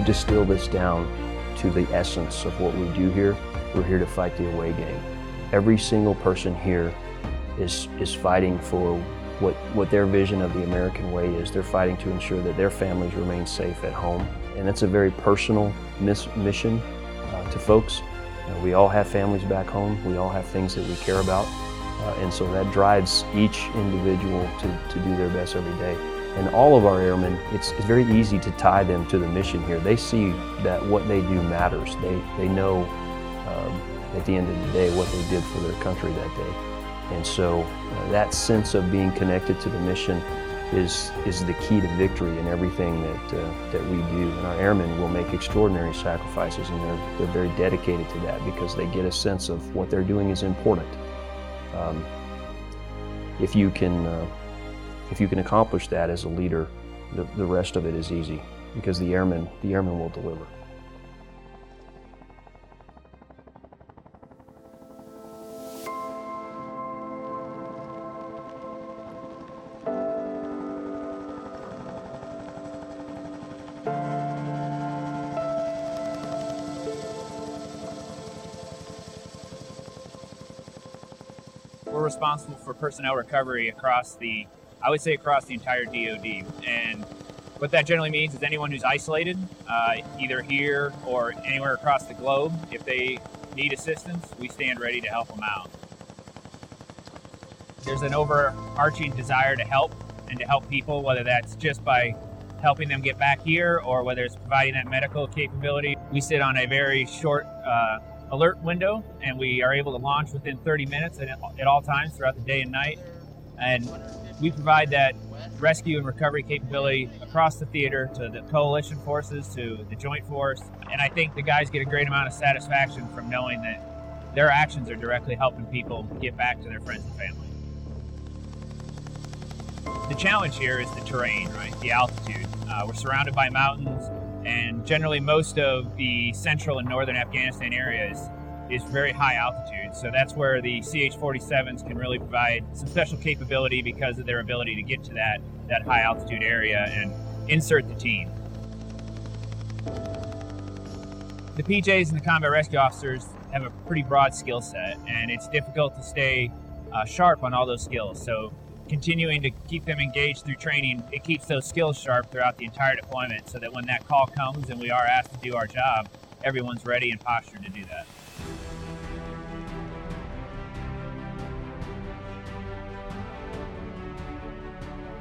distill this down to the essence of what we do here, we're here to fight the away game. Every single person here is fighting for what their vision of the American way is. They're fighting to ensure that their families remain safe at home. And it's a very personal mission to folks. We all have families back home. We all have things that we care about. And so that drives each individual to do their best every day. And all of our airmen, it's very easy to tie them to the mission here. They see that what they do matters. They know at the end of the day what they did for their country that day. And so that sense of being connected to the mission is the key to victory in everything that we do. And our airmen will make extraordinary sacrifices, and they're very dedicated to that because they get a sense of what they're doing is important. If you can accomplish that as a leader, the rest of it is easy because the airmen will deliver. We're responsible for personnel recovery across the entire DoD. And what that generally means is anyone who's isolated, either here or anywhere across the globe, if they need assistance, we stand ready to help them out. There's an overarching desire to help and to help people, whether that's just by helping them get back here or whether it's providing that medical capability. We sit on a very short alert window, and we are able to launch within 30 minutes at all times throughout the day and night. And we provide that rescue and recovery capability across the theater to the coalition forces, to the joint force. And I think the guys get a great amount of satisfaction from knowing that their actions are directly helping people get back to their friends and family. The challenge here is the terrain, right? The altitude. We're surrounded by mountains, and generally most of the central and northern Afghanistan area is very high altitude. So that's where the CH-47s can really provide some special capability because of their ability to get to that high altitude area and insert the team. The PJs and the combat rescue officers have a pretty broad skill set, and it's difficult to stay sharp on all those skills. So continuing to keep them engaged through training, it keeps those skills sharp throughout the entire deployment so that when that call comes and we are asked to do our job, everyone's ready and postured to do that.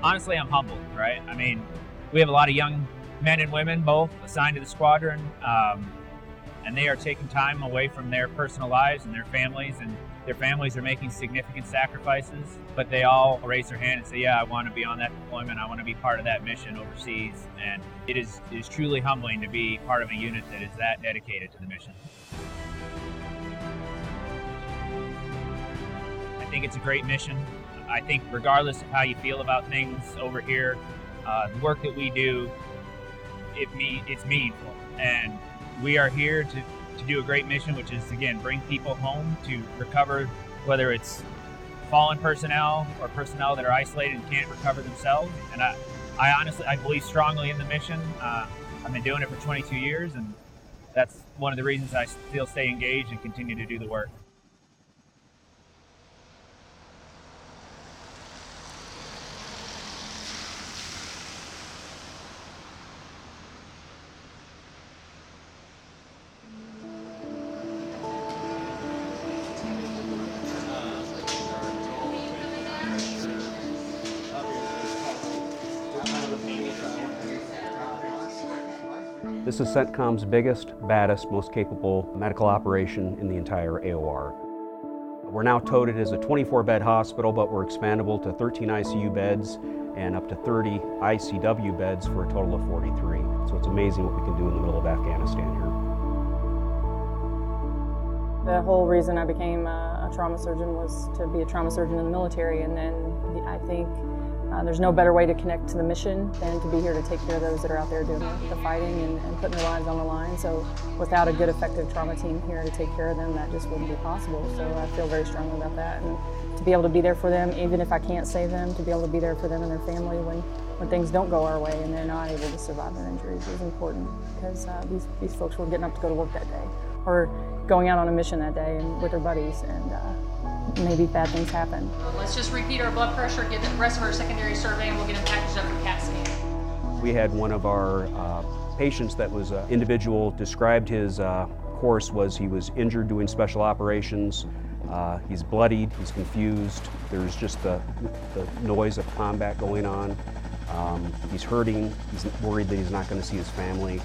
Honestly, I'm humbled, right? I mean, we have a lot of young men and women, both assigned to the squadron, and they are taking time away from their personal lives and their families are making significant sacrifices, but they all raise their hand and say, yeah, I want to be on that deployment. I want to be part of that mission overseas. And it is truly humbling to be part of a unit that is that dedicated to the mission. I think it's a great mission. I think regardless of how you feel about things over here, the work that we do, it's meaningful. And we are here to do a great mission, which is, again, bring people home to recover, whether it's fallen personnel or personnel that are isolated and can't recover themselves. And I honestly believe strongly in the mission. I've been doing it for 22 years, and that's one of the reasons I still stay engaged and continue to do the work. This is CENTCOM's biggest, baddest, most capable medical operation in the entire AOR. We're now touted as a 24-bed hospital, but we're expandable to 13 ICU beds and up to 30 ICW beds for a total of 43. So it's amazing what we can do in the middle of Afghanistan here. The whole reason I became a trauma surgeon was to be a trauma surgeon in the military, and then I think There's no better way to connect to the mission than to be here to take care of those that are out there doing the fighting and putting their lives on the line. So without a good, effective trauma team here to take care of them, that just wouldn't be possible. So I feel very strongly about that. And to be able to be there for them, even if I can't save them, to be able to be there for them and their family when things don't go our way and they're not able to survive their injuries is important, because these folks were getting up to go to work that day or going out on a mission that day and with their buddies, and maybe bad things happen. Let's just repeat our blood pressure, get the rest of our secondary survey, and we'll get them packaged up for CAT scan. We had one of our patients that was individual described his course was he was injured doing special operations. He's bloodied, he's confused, there's just the noise of combat going on. He's hurting, he's worried that he's not going to see his family.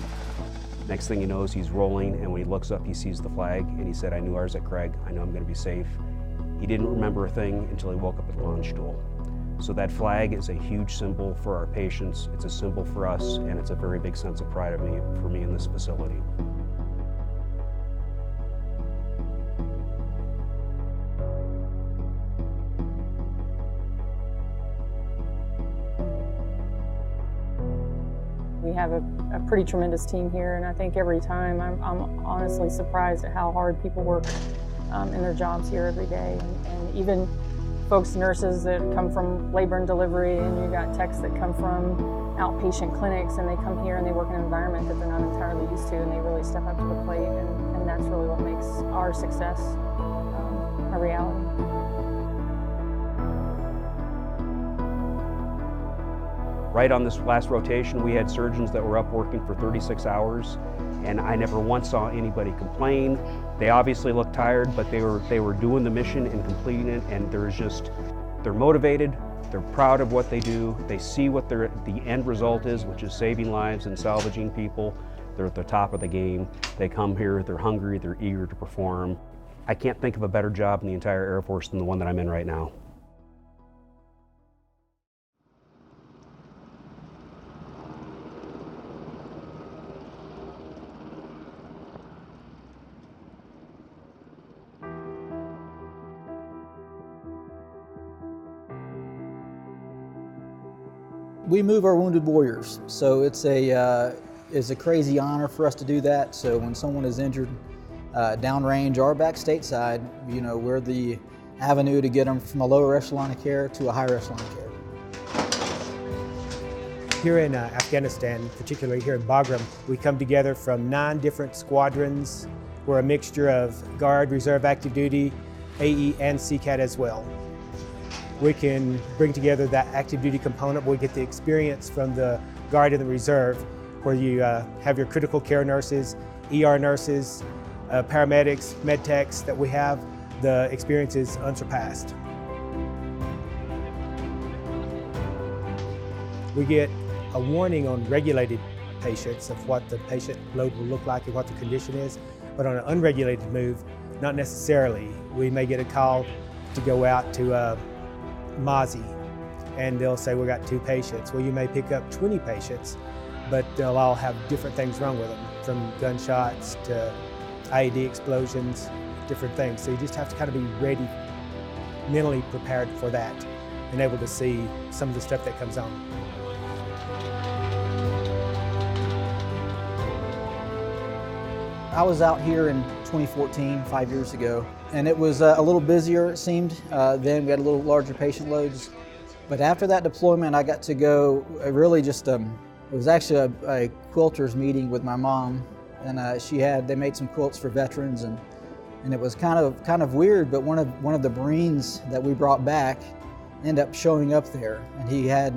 Next thing he knows, he's rolling, and when he looks up, he sees the flag, and he said, "I knew I was at Craig, I know I'm going to be safe." He didn't remember a thing until he woke up at the launch stool. So that flag is a huge symbol for our patients, it's a symbol for us, and it's a very big sense of pride for me in this facility. We have a pretty tremendous team here, and I think every time I'm honestly surprised at how hard people work in their jobs here every day. And even folks, nurses that come from labor and delivery, and you got techs that come from outpatient clinics, and they come here and they work in an environment that they're not entirely used to, and they really step up to the plate, and that's really what makes our success a reality. Right on this last rotation, we had surgeons that were up working for 36 hours, and I never once saw anybody complain. They obviously looked tired, but they were doing the mission and completing it, and they're motivated, they're proud of what they do, they see what the end result is, which is saving lives and salvaging people. They're at the top of the game. They come here, they're hungry, they're eager to perform. I can't think of a better job in the entire Air Force than the one that I'm in right now. We move our wounded warriors, so it's a crazy honor for us to do that. So when someone is injured downrange or back stateside, you know, we're the avenue to get them from a lower echelon of care to a higher echelon of care. Here in Afghanistan, particularly here in Bagram, we come together from 9 different squadrons. We're a mixture of Guard, Reserve, Active Duty, AE, and CCAT as well. We can bring together that active duty component. We get the experience from the Guard and the Reserve, where you have your critical care nurses, ER nurses, paramedics, med techs that we have. The experience is unsurpassed. We get a warning on regulated patients of what the patient load will look like and what the condition is, but on an unregulated move, not necessarily. We may get a call to go out to Mozzie, and they'll say, "We got 2 patients." Well, you may pick up 20 patients, but they'll all have different things wrong with them, from gunshots to IED explosions, different things. So you just have to kind of be ready, mentally prepared for that, and able to see some of the stuff that comes on. I was out here in 2014, 5 years ago, and it was a little busier, it seemed. Then we had a little larger patient loads. But after that deployment, I got to go really just, it was actually a quilters meeting with my mom, and they made some quilts for veterans, and it was kind of weird, but one of the Marines that we brought back ended up showing up there, and he had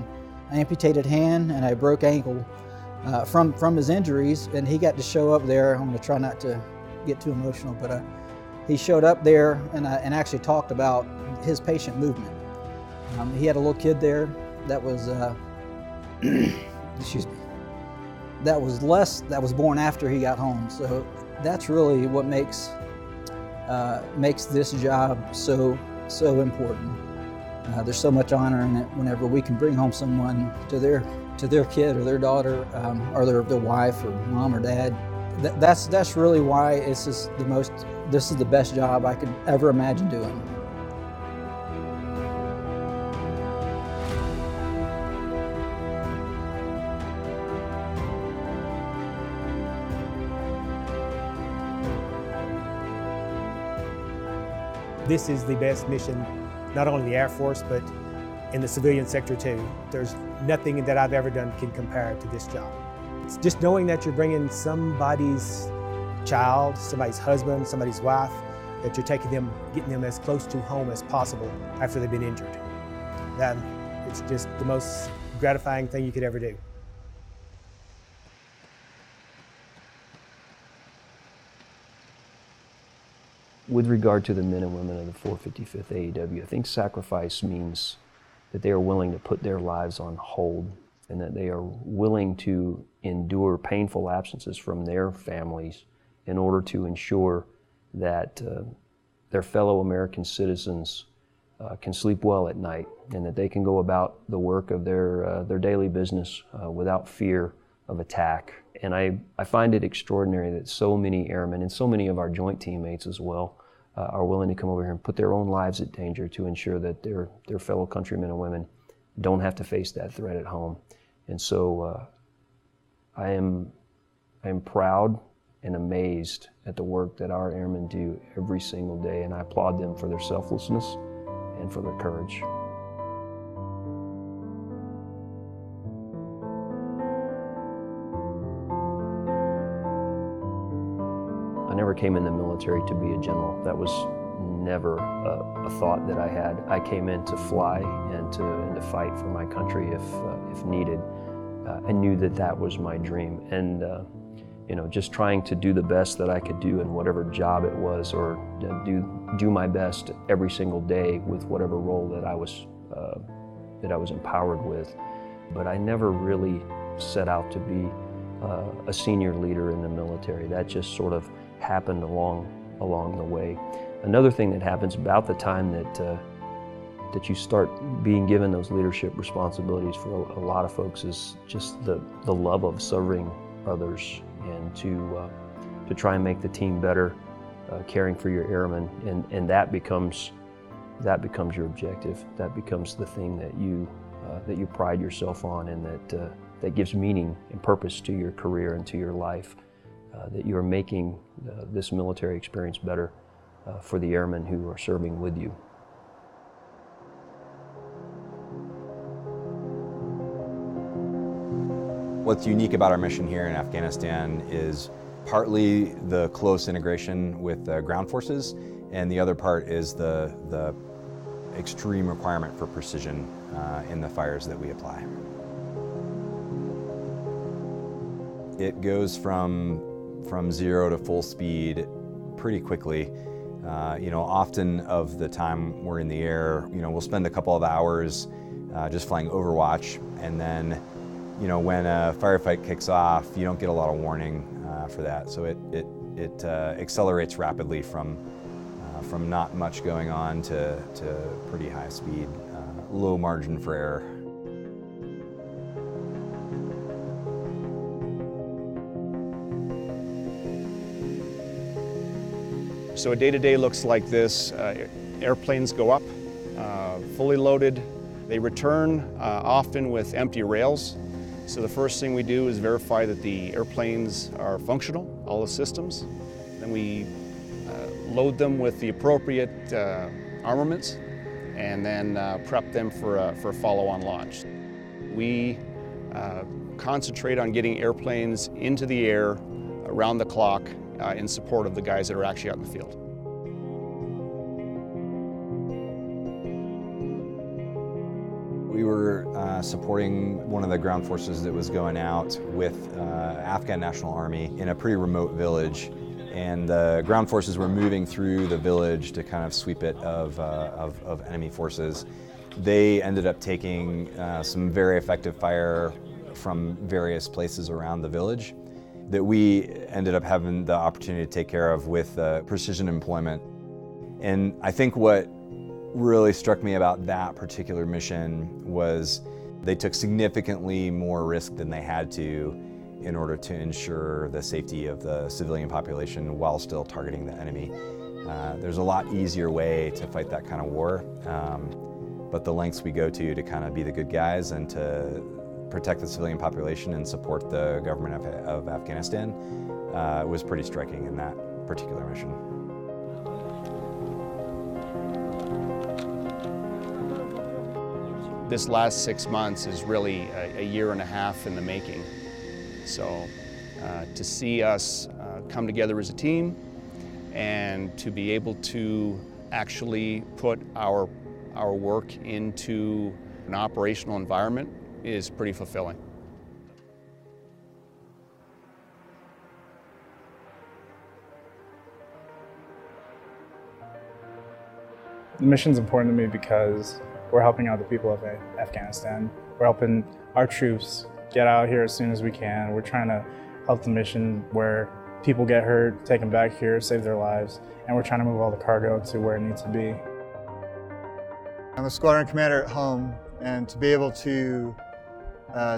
an amputated hand and a broke ankle from his injuries, and he got to show up there. I'm going to try not to get too emotional, but he showed up there and actually talked about his patient movement. He had a little kid there that was, excuse me, that was born after he got home. So that's really what makes this job so important. There's so much honor in it whenever we can bring home someone to their kid or their daughter or their wife or mom or dad. That's really why this is the best job I could ever imagine doing. this is the best mission, not only in the Air Force, but in the civilian sector too. There's nothing that I've ever done can compare to this job. It's just knowing that you're bringing somebody's child, somebody's husband, somebody's wife, that you're taking them, getting them as close to home as possible after they've been injured. It's just the most gratifying thing you could ever do. With regard to the men and women of the 455th AEW, I think sacrifice means that they are willing to put their lives on hold and that they are willing to endure painful absences from their families in order to ensure that their fellow American citizens can sleep well at night and that they can go about the work of their daily business without fear of attack. And I find it extraordinary that so many airmen and so many of our joint teammates as well are willing to come over here and put their own lives at danger to ensure that their fellow countrymen and women don't have to face that threat at home. And so I am proud and amazed at the work that our airmen do every single day, and I applaud them for their selflessness and for their courage. I never came in the military to be a general. That was never a thought that I had. I came in to fly and to fight for my country if needed. I knew that that was my dream, and just trying to do the best that I could do in whatever job it was, or do my best every single day with whatever role that I was empowered with. But I never really set out to be a senior leader in the military. That just sort of happened along the way. Another thing that happens about the time that you start being given those leadership responsibilities for a lot of folks is just the love of serving others and to try and make the team better, caring for your airmen, and that becomes your objective. That becomes the thing that you pride yourself on, and that gives meaning and purpose to your career and to your life. That you are making this military experience better for the airmen who are serving with you. What's unique about our mission here in Afghanistan is partly the close integration with the ground forces, and the other part is the extreme requirement for precision in the fires that we apply. It goes from zero to full speed pretty quickly. Often of the time we're in the air, we'll spend a couple of hours just flying overwatch, and then when a firefight kicks off, you don't get a lot of warning for that. So it accelerates rapidly from not much going on to pretty high speed, low margin for error. So a day-to-day looks like this. Airplanes go up, fully loaded. They return often with empty rails. So the first thing we do is verify that the airplanes are functional, all the systems. Then we load them with the appropriate armaments, and then prep them for a follow-on launch. We concentrate on getting airplanes into the air around the clock in support of the guys that are actually out in the field. We were supporting one of the ground forces that was going out with Afghan National Army in a pretty remote village, and the ground forces were moving through the village to kind of sweep it of enemy forces. They ended up taking some very effective fire from various places around the village that we ended up having the opportunity to take care of with precision employment. And I think what really struck me about that particular mission was they took significantly more risk than they had to in order to ensure the safety of the civilian population while still targeting the enemy. There's a lot easier way to fight that kind of war, but the lengths we go to kind of be the good guys and to protect the civilian population and support the government of Afghanistan was pretty striking in that particular mission. This last 6 months is really a year and a half in the making. So to see us come together as a team and to be able to actually put our work into an operational environment is pretty fulfilling. The mission's important to me because we're helping out the people of Afghanistan. We're helping our troops get out here as soon as we can. We're trying to help the mission where people get hurt, take them back here, save their lives, and we're trying to move all the cargo to where it needs to be. I'm a squadron commander at home, and to be able to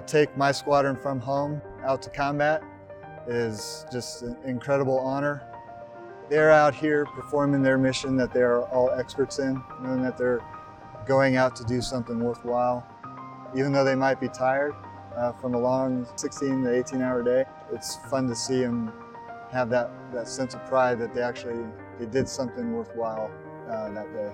take my squadron from home out to combat is just an incredible honor. They're out here performing their mission that they're all experts in, knowing that they're going out to do something worthwhile. Even though they might be tired from a long 16 to 18-hour day, it's fun to see them have that sense of pride that they did something worthwhile that day.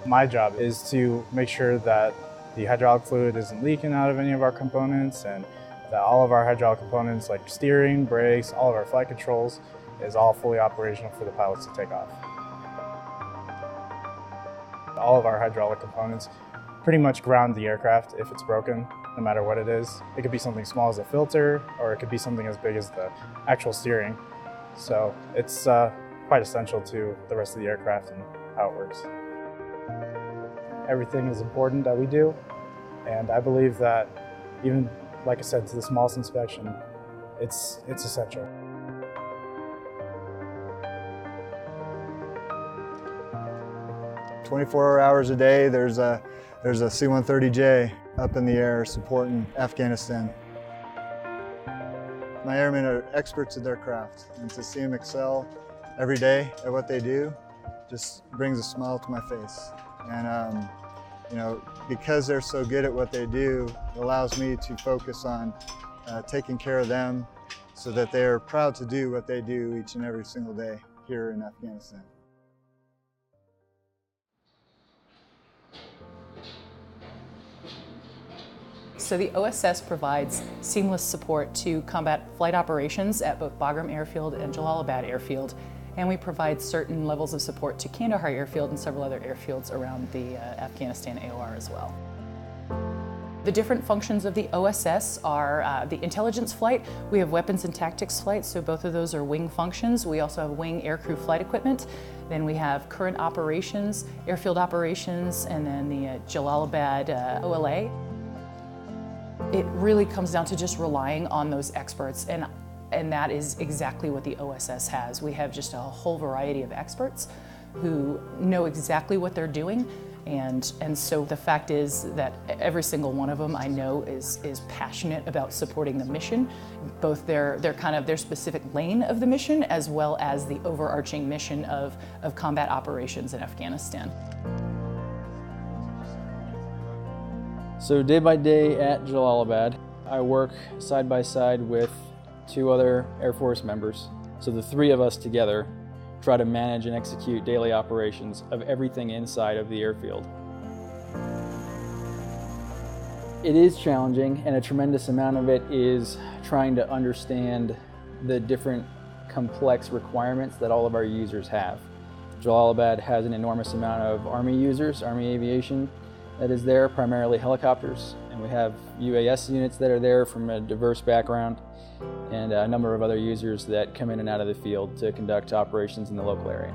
My job is to make sure that the hydraulic fluid isn't leaking out of any of our components, and that all of our hydraulic components like steering, brakes, all of our flight controls is all fully operational for the pilots to take off. All of our hydraulic components pretty much ground the aircraft if it's broken, no matter what it is. It could be something small as a filter, or it could be something as big as the actual steering. So it's quite essential to the rest of the aircraft and how it works. Everything is important that we do, and I believe that even, like I said, to the smallest inspection, it's essential. "24 hours a day, there's a C-130J up in the air supporting Afghanistan. My airmen are experts at their craft, and to see them excel every day at what they do just brings a smile to my face. And you know, because they're so good at what they do, it allows me to focus on taking care of them so that they're proud to do what they do each and every single day here in Afghanistan. So the OSS provides seamless support to combat flight operations at both Bagram Airfield and Jalalabad Airfield, and we provide certain levels of support to Kandahar Airfield and several other airfields around the Afghanistan AOR as well. The different functions of the OSS are the intelligence flight. We have weapons and tactics flight, so both of those are wing functions. We also have wing aircrew flight equipment. Then we have current operations, airfield operations, and then the Jalalabad OLA. It really comes down to just relying on those experts, and that is exactly what the OSS has. We have just a whole variety of experts who know exactly what they're doing, and so the fact is that every single one of them I know is passionate about supporting the mission, both their specific lane of the mission as well as the overarching mission of combat operations in Afghanistan. So day by day at Jalalabad, I work side by side with 2 other Air Force members. So the 3 of us together try to manage and execute daily operations of everything inside of the airfield. It is challenging, and a tremendous amount of it is trying to understand the different complex requirements that all of our users have. Jalalabad has an enormous amount of Army users, Army aviation, that is there, primarily helicopters, and we have UAS units that are there from a diverse background, and a number of other users that come in and out of the field to conduct operations in the local area.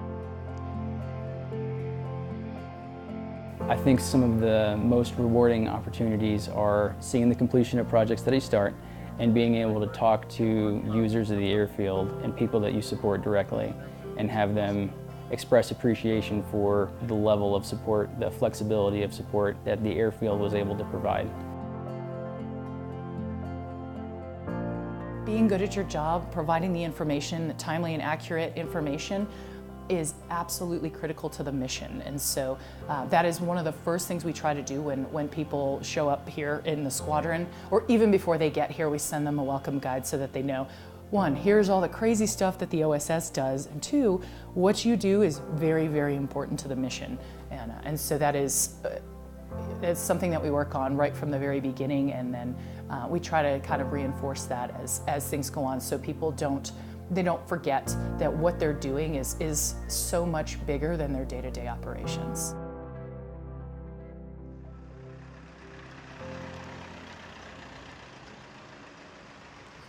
I think some of the most rewarding opportunities are seeing the completion of projects that you start and being able to talk to users of the airfield and people that you support directly and have them express appreciation for the level of support, the flexibility of support that the airfield was able to provide. Being good at your job, providing the information, the timely and accurate information, is absolutely critical to the mission. And so that is one of the first things we try to do when people show up here in the squadron, or even before they get here, we send them a welcome guide so that they know, 1, here's all the crazy stuff that the OSS does, and 2, what you do is very, very important to the mission. And so that is it's something that we work on right from the very beginning, and then we try to kind of reinforce that as things go on, so people don't forget that what they're doing is so much bigger than their day-to-day operations.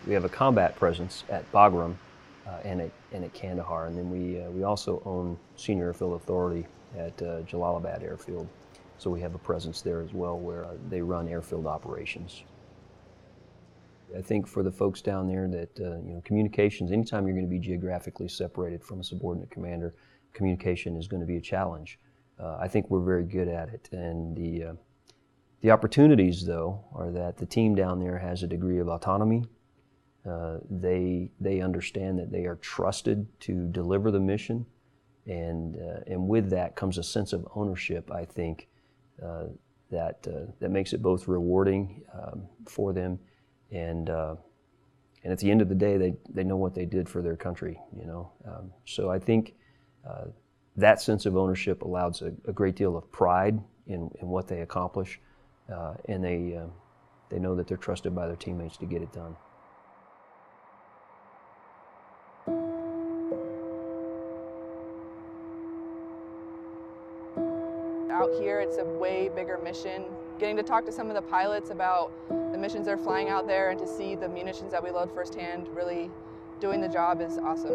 We have a combat presence at Bagram and at Kandahar, and then we also own senior airfield authority at Jalalabad Airfield. So we have a presence there as well, where they run airfield operations. I think for the folks down there that communications, anytime you're going to be geographically separated from a subordinate commander, communication is going to be a challenge. I think we're very good at it, and the opportunities, though, are that the team down there has a degree of autonomy. They understand that they are trusted to deliver the mission, and with that comes a sense of ownership, I think, that makes it both rewarding for them, and at the end of the day, they know what they did for their country, So I think that sense of ownership allows a great deal of pride in what they accomplish, and they know that they're trusted by their teammates to get it done. Out here, it's a way bigger mission. Getting to talk to some of the pilots about the missions they're flying out there and to see the munitions that we load firsthand really doing the job is awesome.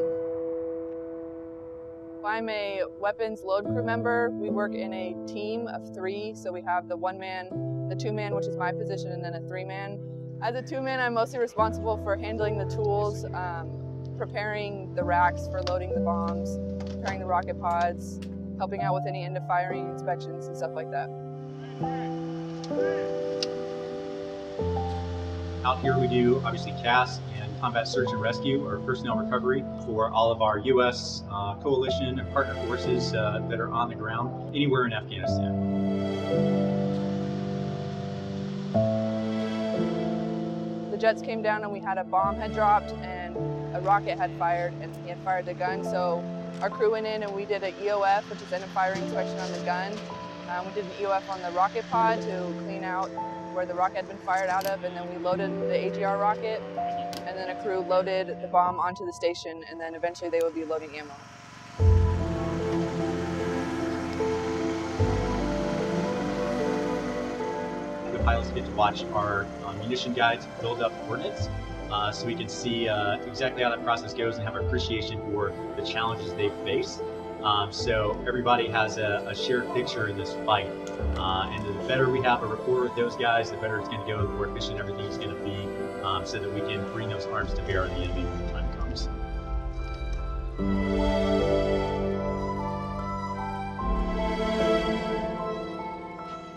I'm a weapons load crew member. We work in a team of 3, so we have the 1-man, the 2-man, which is my position, and then a 3-man. As a 2-man, I'm mostly responsible for handling the tools, preparing the racks for loading the bombs, preparing the rocket pods, helping out with any end of firing inspections and stuff like that. Out here we do obviously CAS and combat search and rescue, or personnel recovery, for all of our U.S. coalition and partner forces that are on the ground anywhere in Afghanistan. The jets came down and we had a bomb had dropped and a rocket had fired, and he had fired the gun, so our crew went in and we did an EOF, which is end of firing inspection on the gun. We did an EOF on the rocket pod to clean out where the rocket had been fired out of, and then we loaded the AGR rocket, and then a crew loaded the bomb onto the station, and then eventually they would be loading ammo. The pilots get to watch our munition guides build up coordinates, so we can see exactly how that process goes and have an appreciation for the challenges they face. So everybody has a shared picture in this fight, and the better we have a rapport with those guys, the better it's going to go, the more efficient everything's going to be, so that we can bring those arms to bear on the enemy when the time comes.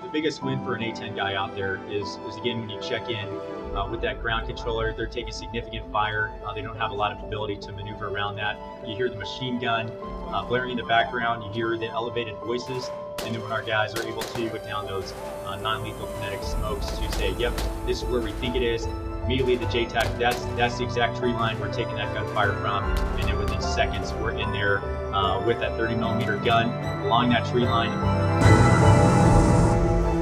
The biggest win for an A-10 guy out there is again when you check in with that ground controller. They're taking significant fire. They don't have a lot of ability to maneuver around that. You hear the machine gun blaring in the background. You hear the elevated voices, and then when our guys are able to put down those non-lethal kinetic smokes to say, "Yep, this is where we think it is." Immediately the JTAC, that's the exact tree line we're taking that gunfire from, and then within seconds we're in there with that 30mm gun along that tree line.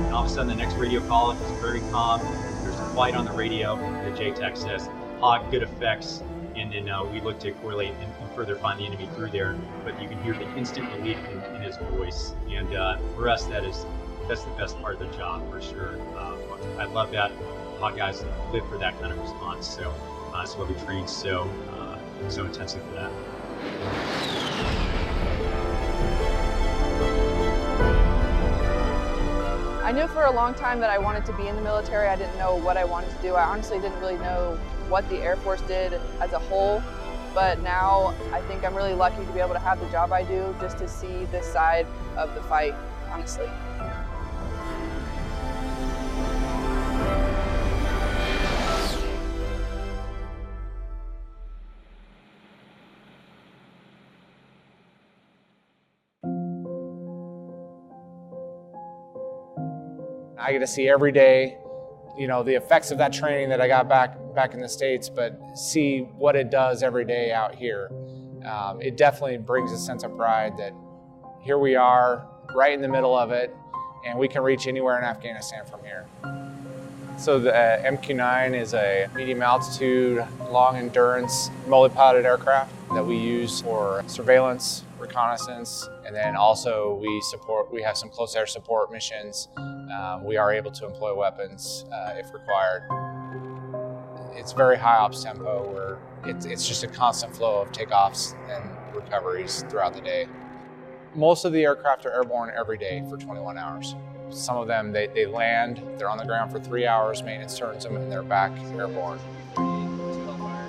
And all of a sudden the next radio call is very calm. There's a quiet on the radio. The JTAC says, "Hog, good effects." And then we look to correlate and further find the enemy through there. But you can hear the instant relief in his voice. And for us, that's the best part of the job for sure. I love that. Hog guys live for that kind of response. So that's why we train so intensely for that. I knew for a long time that I wanted to be in the military. I didn't know what I wanted to do. I honestly didn't really know what the Air Force did as a whole, but now I think I'm really lucky to be able to have the job I do, just to see this side of the fight, honestly. I get to see every day, the effects of that training that I got back in the States, but see what it does every day out here. It definitely brings a sense of pride that here we are, right in the middle of it, and we can reach anywhere in Afghanistan from here. So the MQ-9 is a medium altitude, long endurance, multi-piloted aircraft that we use for surveillance, reconnaissance, and then also we have some close air support missions. We are able to employ weapons if required. It's very high ops tempo where it's just a constant flow of takeoffs and recoveries throughout the day. Most of the aircraft are airborne every day for 21 hours. Some of them, they land, they're on the ground for 3 hours, maintenance turns them, and they're back airborne.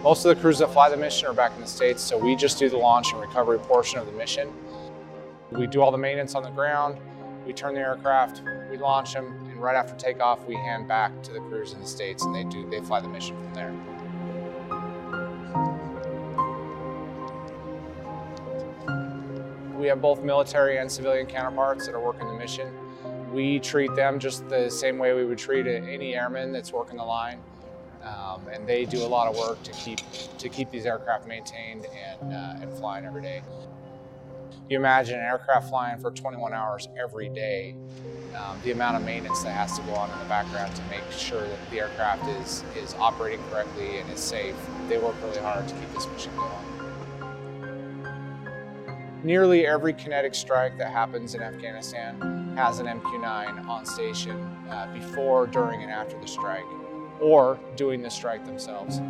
Most of the crews that fly the mission are back in the States, so we just do the launch and recovery portion of the mission. We do all the maintenance on the ground, we turn the aircraft, we launch them, and right after takeoff, we hand back to the crews in the States, and they fly the mission from there. We have both military and civilian counterparts that are working the mission. We treat them just the same way we would treat any airman that's working the line. And they do a lot of work to keep these aircraft maintained and flying every day. You imagine an aircraft flying for 21 hours every day, the amount of maintenance that has to go on in the background to make sure that the aircraft is operating correctly and is safe. They work really hard to keep this mission going. Nearly every kinetic strike that happens in Afghanistan has an MQ-9 on station before, during, and after the strike, or doing the strike themselves.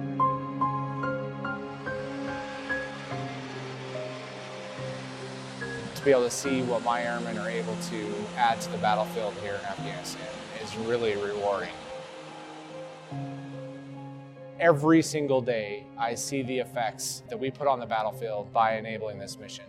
To be able to see what my airmen are able to add to the battlefield here in Afghanistan is really rewarding. Every single day, I see the effects that we put on the battlefield by enabling this mission.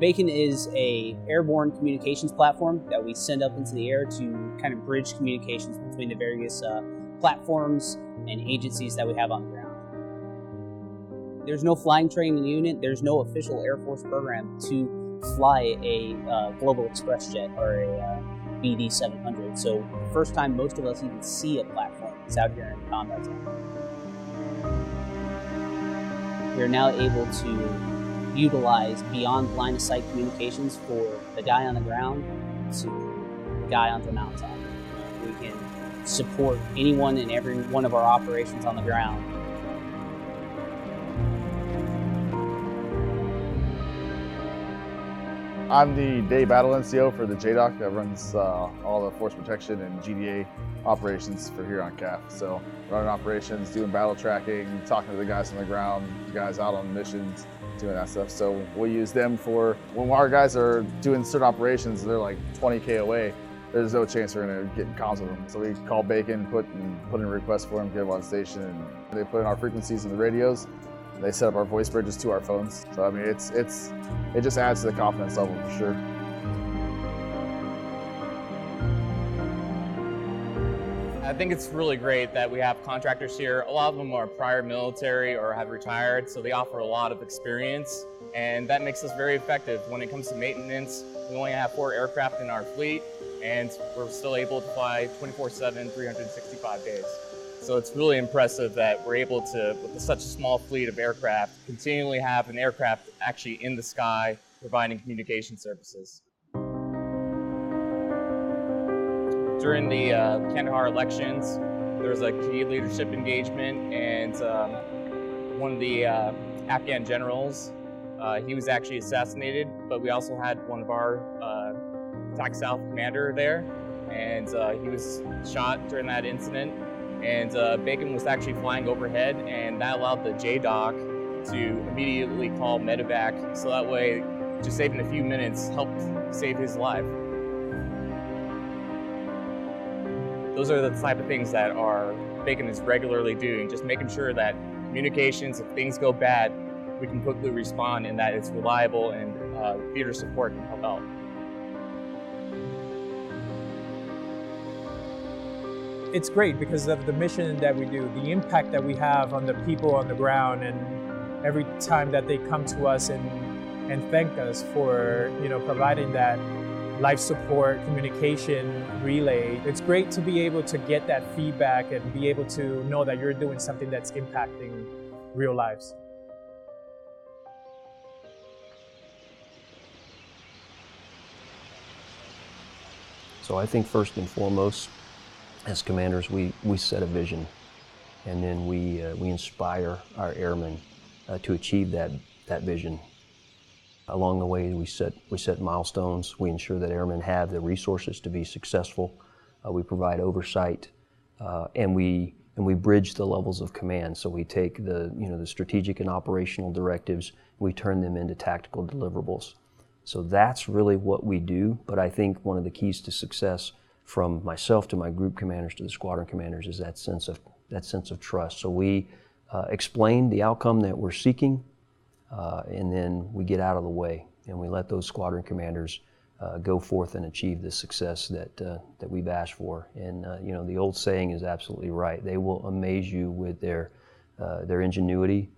Bacon is an airborne communications platform that we send up into the air to kind of bridge communications between the various platforms and agencies that we have on the ground. There's no flying training unit, there's no official Air Force program to fly a Global Express jet or a BD-700. So the first time most of us even see a platform is out here in the combat zone. We're now able to utilize beyond line of sight communications for the guy on the ground to the guy on the mountaintop. We can support anyone and every one of our operations on the ground. I'm the day battle NCO for the JDOC that runs all the force protection and GDA operations for here on Capt. So running operations, doing battle tracking, talking to the guys on the ground, the guys out on missions, doing that stuff. So we use them for when our guys are doing certain operations, they're like 20K away. There's no chance we're gonna get in comms with them. So we call Bacon, put in a request for them, get them on station, and they put in our frequencies in the radios. They set up our voice bridges to our phones. So I mean, it just adds to the confidence level for sure. I think it's really great that we have contractors here. A lot of them are prior military or have retired, so they offer a lot of experience, and that makes us very effective. When it comes to maintenance, we only have 4 aircraft in our fleet, and we're still able to fly 24/7, 365 days. So it's really impressive that we're able to, with such a small fleet of aircraft, continually have an aircraft actually in the sky providing communication services. During the Kandahar elections, there was a key leadership engagement, and one of the Afghan generals, he was actually assassinated, but we also had one of our Attack South commander there, and he was shot during that incident. And Bacon was actually flying overhead, and that allowed the JDOC to immediately call medevac, so that way, just saving a few minutes helped save his life. Those are the type of things that our Bacon is regularly doing, just making sure that communications, if things go bad, we can quickly respond and that it's reliable and theater support can help out. It's great because of the mission that we do, the impact that we have on the people on the ground, and every time that they come to us and thank us for providing that life support, communication, relay. It's great to be able to get that feedback and be able to know that you're doing something that's impacting real lives. So I think first and foremost, as commanders, we set a vision, and then we inspire our airmen to achieve that vision. Along the way, we set milestones. We ensure that airmen have the resources to be successful. We provide oversight, and we bridge the levels of command. So we take the strategic and operational directives, we turn them into tactical deliverables. So that's really what we do. But I think one of the keys to success, from myself to my group commanders to the squadron commanders, is that sense of trust. So we explain the outcome that we're seeking, and then we get out of the way and we let those squadron commanders go forth and achieve the success that we've asked for. And the old saying is absolutely right. They will amaze you with their ingenuity,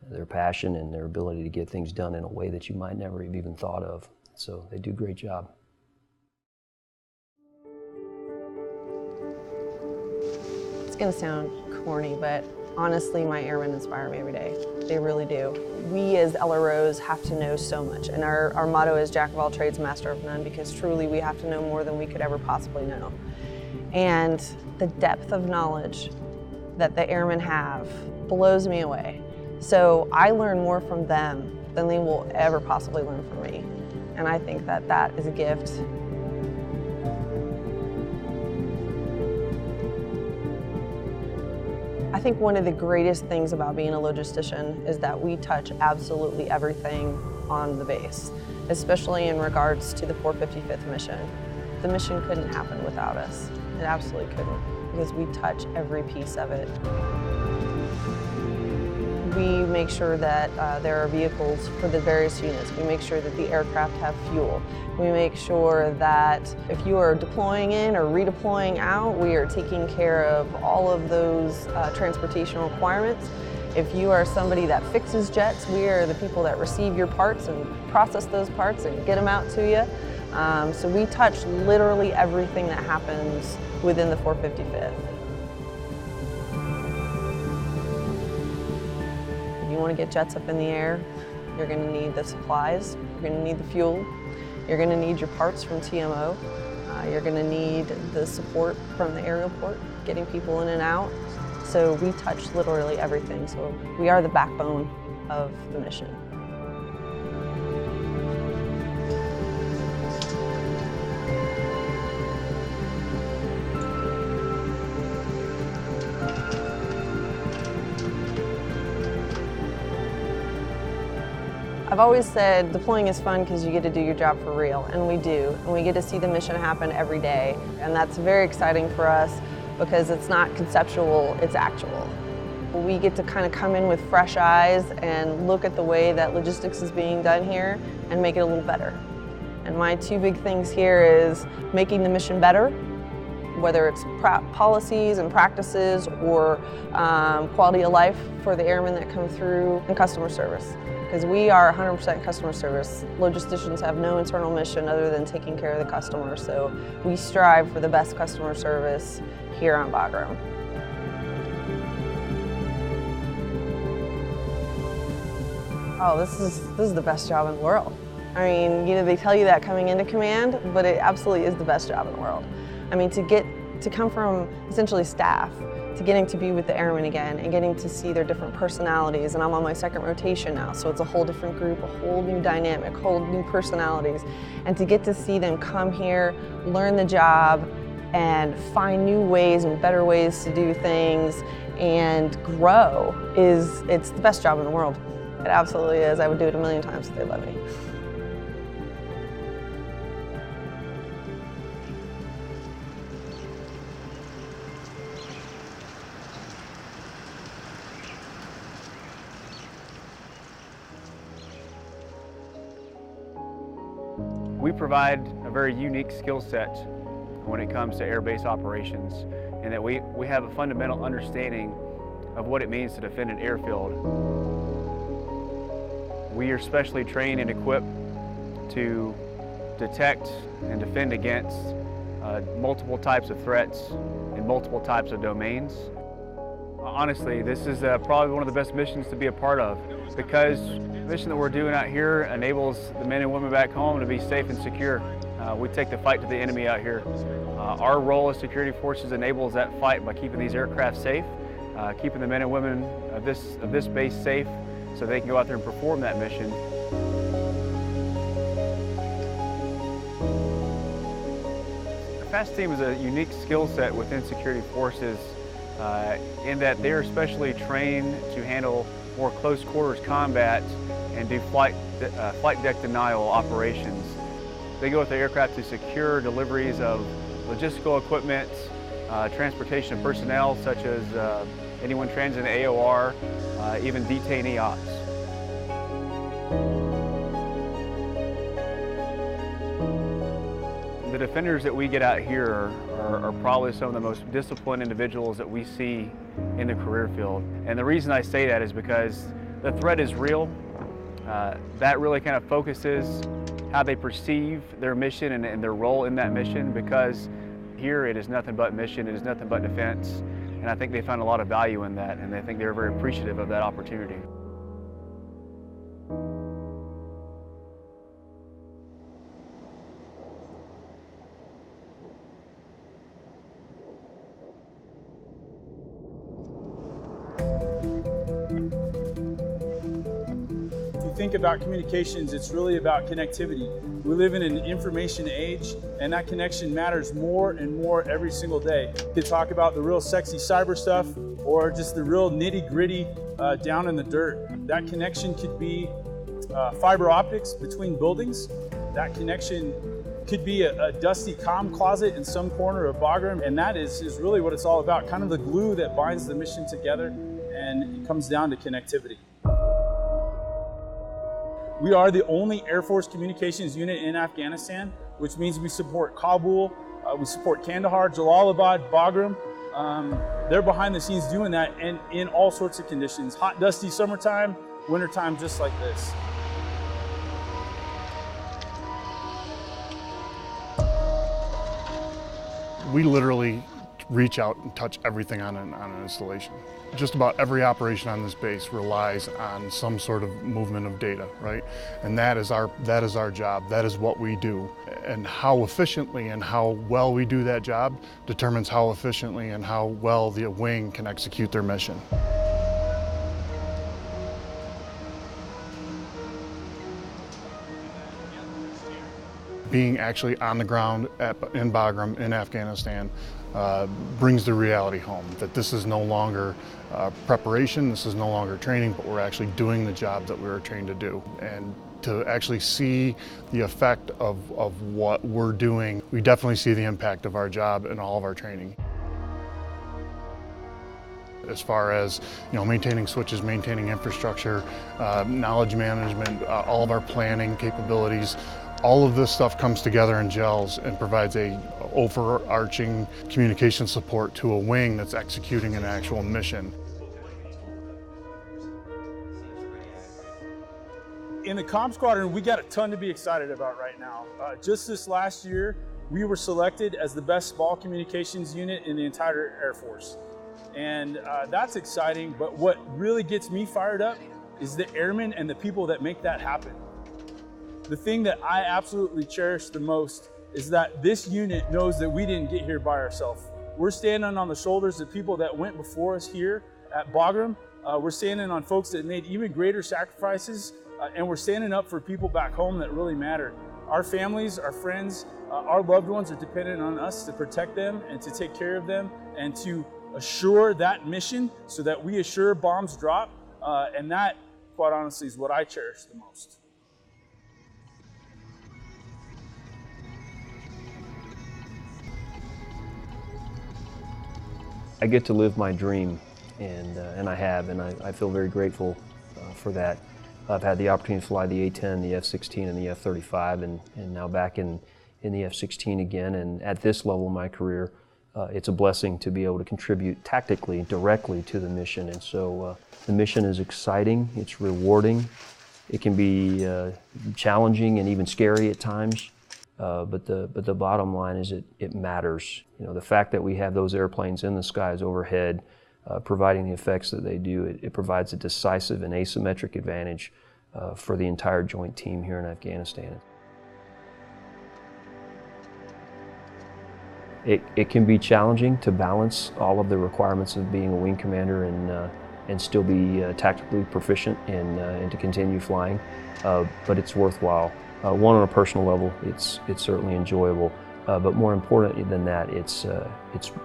their passion, and their ability to get things done in a way that you might never have even thought of. So they do a great job. It's going to sound corny, but honestly, my airmen inspire me every day. They really do. We as LROs have to know so much, and our motto is Jack of all trades, master of none, because truly we have to know more than we could ever possibly know. And the depth of knowledge that the airmen have blows me away. So I learn more from them than they will ever possibly learn from me. And I think that that is a gift. I think one of the greatest things about being a logistician is that we touch absolutely everything on the base, especially in regards to the 455th mission. The mission couldn't happen without us. It absolutely couldn't, because we touch every piece of it. We make sure that there are vehicles for the various units. We make sure that the aircraft have fuel. We make sure that if you are deploying in or redeploying out, we are taking care of all of those transportation requirements. If you are somebody that fixes jets, we are the people that receive your parts and process those parts and get them out to you. So we touch literally everything that happens within the 455th. If you want to get jets up in the air, you're going to need the supplies, you're going to need the fuel, you're going to need your parts from TMO, you're going to need the support from the aerial port, getting people in and out. So we touch literally everything. So we are the backbone of the mission. I've always said deploying is fun because you get to do your job for real, and we do. And we get to see the mission happen every day. And that's very exciting for us because it's not conceptual, it's actual. We get to kind of come in with fresh eyes and look at the way that logistics is being done here and make it a little better. And my two big things here is making the mission better, whether it's policies and practices or quality of life for the airmen that come through, and customer service. Because we are 100% customer service. Logisticians have no internal mission other than taking care of the customer, so we strive for the best customer service here on Bagram. Oh, this is the best job in the world. I mean, they tell you that coming into command, but it absolutely is the best job in the world. I mean, to come from essentially staff, to getting to be with the airmen again and getting to see their different personalities, and I'm on my second rotation now, so it's a whole different group, a whole new dynamic, whole new personalities, and to get to see them come here, learn the job, and find new ways and better ways to do things and grow it's the best job in the world. It absolutely is. I would do it a million times if they let me. We provide a very unique skill set when it comes to air base operations, in that we have a fundamental understanding of what it means to defend an airfield. We are specially trained and equipped to detect and defend against multiple types of threats in multiple types of domains. Honestly, this is probably one of the best missions to be a part of, because the mission that we're doing out here enables the men and women back home to be safe and secure. We take the fight to the enemy out here. Our role as security forces enables that fight by keeping these aircraft safe, keeping the men and women of this base safe so they can go out there and perform that mission. The FAST team is a unique skill set within security forces in that they're especially trained to handle more close quarters combat and do flight deck denial operations. They go with the aircraft to secure deliveries of logistical equipment, transportation of personnel such as anyone transiting AOR, even detainee ops. The defenders that we get out here are probably some of the most disciplined individuals that we see in the career field. And the reason I say that is because the threat is real. That really kind of focuses how they perceive their mission and their role in that mission, because here it is nothing but mission, it is nothing but defense. And I think they find a lot of value in that, and I think they're very appreciative of that opportunity. Think about communications, it's really about connectivity. We live in an information age, and that connection matters more and more every single day. You could talk about the real sexy cyber stuff or just the real nitty-gritty down in the dirt. That connection could be fiber optics between buildings. That connection could be a dusty comm closet in some corner of Bagram, and that is really what it's all about, kind of the glue that binds the mission together, and it comes down to connectivity. We are the only Air Force communications unit in Afghanistan, which means we support Kabul, we support Kandahar, Jalalabad, Bagram. They're behind the scenes doing that, and in all sorts of conditions. Hot, dusty summertime, wintertime, just like this. We literally reach out and touch everything on an installation. Just about every operation on this base relies on some sort of movement of data, right? And that is our job, that is what we do. And how efficiently and how well we do that job determines how efficiently and how well the wing can execute their mission. Being actually on the ground in Bagram, in Afghanistan, brings the reality home that this is no longer preparation, this is no longer training, but we're actually doing the job that we were trained to do. And to actually see the effect of what we're doing, we definitely see the impact of our job and all of our training. As far as maintaining switches, maintaining infrastructure, knowledge management, all of our planning capabilities, all of this stuff comes together and gels and provides a overarching communication support to a wing that's executing an actual mission. In the Comm Squadron, we got a ton to be excited about right now. Just this last year, we were selected as the best small communications unit in the entire Air Force. And that's exciting, but what really gets me fired up is the airmen and the people that make that happen. The thing that I absolutely cherish the most is that this unit knows that we didn't get here by ourselves. We're standing on the shoulders of people that went before us here at Bagram. We're standing on folks that made even greater sacrifices, and we're standing up for people back home that really matter. Our families, our friends, our loved ones are dependent on us to protect them and to take care of them and to assure that mission so that we assure bombs drop. And that, quite honestly, is what I cherish the most. I get to live my dream, and I have, and I feel very grateful for that. I've had the opportunity to fly the A-10, the F-16, and the F-35, and now back in the F-16 again. And at this level of my career, it's a blessing to be able to contribute tactically, directly to the mission. And so the mission is exciting, it's rewarding, it can be challenging and even scary at times. but the bottom line is it matters. You know, the fact that we have those airplanes in the skies overhead, providing the effects that they do, it provides a decisive and asymmetric advantage for the entire joint team here in Afghanistan. It can be challenging to balance all of the requirements of being a wing commander and still be tactically proficient and to continue flying, but it's worthwhile. One, on a personal level, it's certainly enjoyable, but more important than that, it's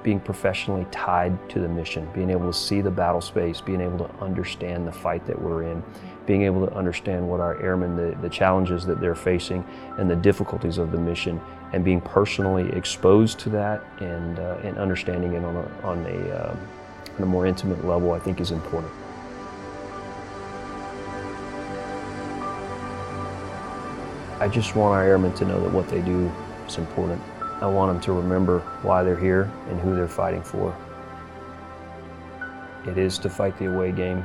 being professionally tied to the mission, being able to see the battle space, being able to understand the fight that we're in, being able to understand what our airmen, the challenges that they're facing, and the difficulties of the mission, and being personally exposed to that and understanding it on a more intimate level, I think is important. I just want our airmen to know that what they do is important. I want them to remember why they're here and who they're fighting for. It is to fight the away game.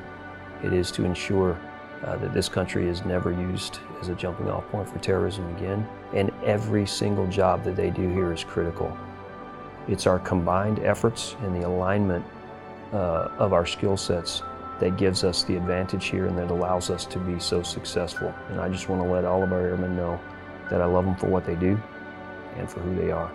It is to ensure that this country is never used as a jumping off point for terrorism again. And every single job that they do here is critical. It's our combined efforts and the alignment of our skill sets that gives us the advantage here and that allows us to be so successful. And I just want to let all of our airmen know that I love them for what they do and for who they are.